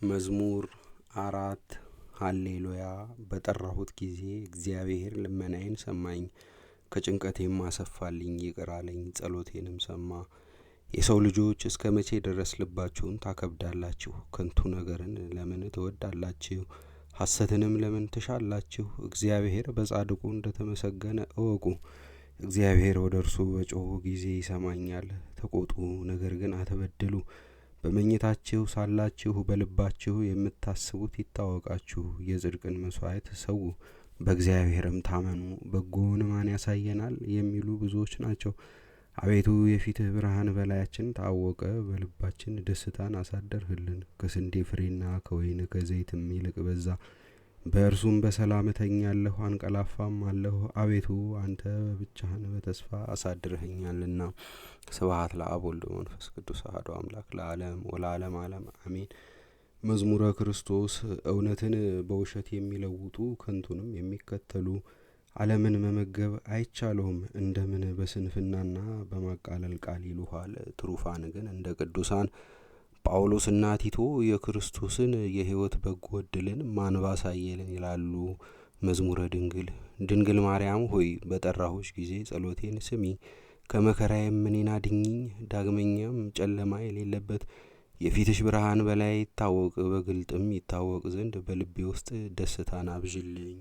መዝሙር 4 ሃሌሉያ። በጠራሁት ጊዜ እግዚአብሔር ልመናዬን ሰማኝ፣ ከጭንቀቴም አሰፋልኝ፣ ይቅር አለኝ፣ ጸሎቴንም ሰማ። የሰው ልጆች እስከ መቼ ድረስ ልባችሁን ታከብዳላችሁ? ከንቱ ነገርን ለምን ትወዳላችሁ? ሐሰትንም ለምን ትሻላችሁ? እግዚአብሔር በጻድቁ እንደተመሰገነ እወቁ። እግዚአብሔር ወደ እርሱ በጮኹ ጊዜ ይሰማኛል። ተቆጡ፣ ነገር ግን አትበድሉ። በመኝታችሁ ሳላችሁ በልባችሁ የምታስቡት ይታወቃችሁ። የጽድቅን መስዋዕት ሰዉ፣ በእግዚአብሔርም ታመኑ። በጎውን ማን ያሳየናል የሚሉ ብዙዎች ናቸው። አቤቱ የፊትህ ብርሃን በላያችን ታወቀ፣ በልባችን ደስታን አሳደርህልን። ከስንዴ ፍሬና ከወይን ከዘይትም ይልቅ በዛ። በእርሱም በሰላም እተኛለሁ አንቀላፋም አለሁ። አቤቱ አንተ ብቻህን በተስፋ አሳድረኸኛልና። ስብሐት ለአብ ወወልድ ወመንፈስ ቅዱስ አሐዱ አምላክ ለዓለም ወለዓለመ ዓለም አሜን። መዝሙረ ክርስቶስ። እውነትን በውሸት የሚለውጡ ከንቱንም የሚከተሉ ዓለምን መመገብ አይቻለውም። እንደምን በስንፍናና በማቃለል ቃል ይሉሃል። ትሩፋን ግን እንደ ቅዱሳን ጳውሎስና ቲቶ የክርስቶስን የሕይወት በጎ ዕድልን ማን ባሳየልን ይላሉ። መዝሙረ ድንግል። ድንግል ማርያም ሆይ በጠራሁሽ ጊዜ ጸሎቴን ስሚ፣ ከመከራዬም እኔን አድኚኝ። ዳግመኛም ጨለማ የሌለበት የፊትሽ ብርሃን በላይ ይታወቅ፣ በግልጥም ይታወቅ ዘንድ በልቤ ውስጥ ደስታን አብዥልኝ።